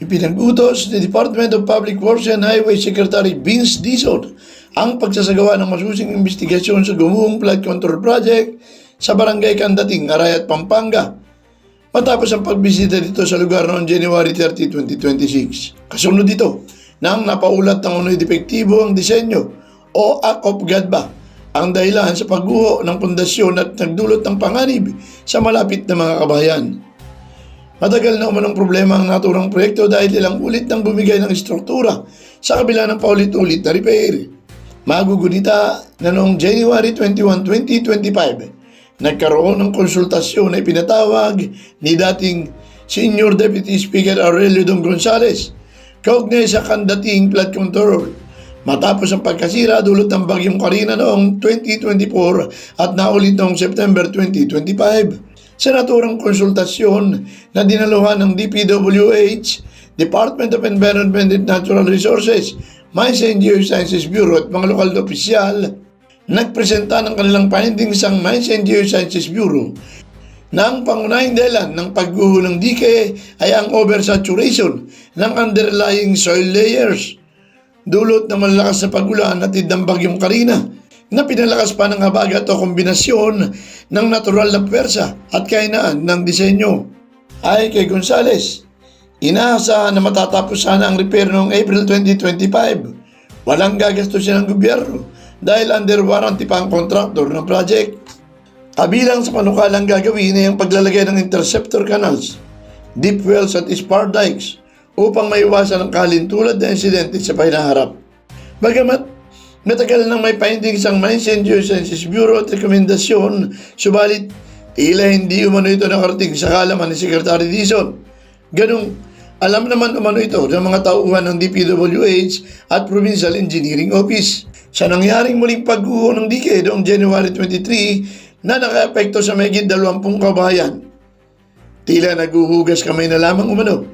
Ipinag-utos ni Department of Public Works and Highway Secretary Vince Dizon ang pagsasagawa ng masusing investigasyon sa gumuhong flood control project sa Barangay Candating, Arayat, Pampanga matapos ang pagbisita dito sa lugar noong January 30, 2026. Kasunod dito nang napaulat ng uno'y depektibo ang disenyo o act of God ba ang dahilan sa pagguho ng pundasyon at nagdulot ng panganib sa malapit na mga kabahayan. Matagal na umanong problema ang naturang proyekto dahil ilang ulit nang bumigay ng istruktura sa kabila ng paulit-ulit na repair. Magugunita na noong January 21, 2025, nagkaroon ng konsultasyon na ipinatawag ni dating Senior Deputy Speaker Aurelio Don Gonzales kaugnay sa Candating flood control matapos ang pagkasira dulot ng bagyong Karina noong 2024 at naulit noong September 2025. Sa naturang konsultasyon na dinaluhan ng DPWH, Department of Environment and Natural Resources, Mines and Geosciences Bureau at mga lokal na opisyal, nagpresenta ng kanilang findings ang Mines and Geosciences Bureau na ang pangunahing dahilan ng pagguho ng dike ay ang oversaturation ng underlying soil layers, dulot ng malalakas na pagulan at ng bagyong Karina na pinalakas pa ng habagat o kombinasyon ng natural na pwersa at kahinaan ng disenyo. Ay kay Gonzales, inaasahan na matatapos sana ang repair noong April 2025. Walang gagastusin ng gobyerno dahil under warranty pa ang kontraktor ng project. Kabilang sa panukalang gagawin ay ang paglalagay ng interceptor canals, deep wells at spar dikes upang maiwasan ang kalintulad na insidente sa pahinaharap. Bagamat matagal nang may findings ang Mines and Geosciences Bureau at rekomendasyon, subalit tila hindi umano ito nakarating sa kaalaman ni Secretary Dizon. Ganong alam naman umano ito ng mga tauhan ng DPWH at Provincial Engineering Office. Sa nangyaring muling pagguho ng dike noong January 23 na nakaapekto sa mahigit 20 kabahayan, tila naguhugas kamay na lamang umano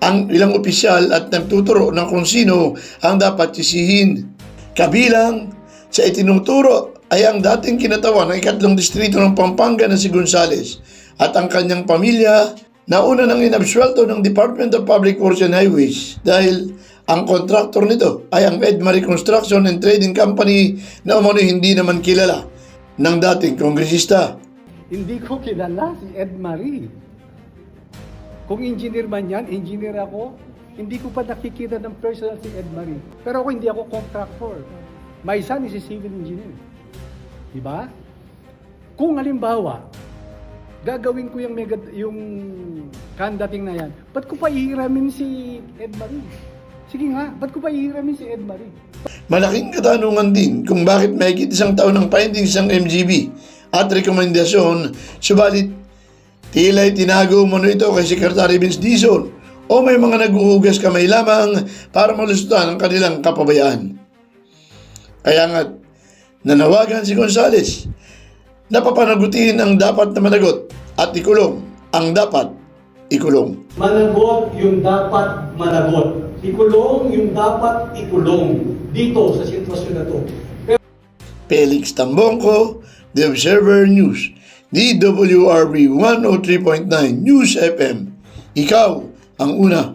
ang ilang opisyal at nagtuturo ng kung sino ang dapat sisihin. Kabilang sa itinuturo ay ang dating kinatawan ng ikatlong distrito ng Pampanga na si Gonzales at ang kanyang pamilya na una nang inabsuelto ng Department of Public Works and Highways dahil ang kontraktor nito ay ang Edmarie Construction and Trading Company na umano hindi naman kilala ng dating kongresista. Hindi ko kilala si Edmarie. Kung engineer man yan, engineer ako, hindi ko pa nakikita ng personal si Edmarie. Pero ako hindi ako contractor. My son is a civil engineer. Diba? Kung halimbawa, gagawin ko yung Candating na yan, ba't ko pa ihiramin si Edmarie? Sige nga, ba't ko pa ihiramin si Edmarie? Malaking katanungan din kung bakit mahigit isang taon ng findings ng MGB at rekomendasyon, subalit tila'y tinago mo ito kay Secretary Vince Dizon o may mga naghuhugas kamay lamang para malusutan ang kanilang kapabayaan. Kaya nga, nanawagan si Gonzales na papanagutin ang dapat na managot at ikulong ang dapat ikulong. Managot yung dapat managot. Ikulong yung dapat ikulong dito sa sitwasyon na to. Felix Tambongco, The Observer News, DWRB 103.9 News FM. Ikaw ang una.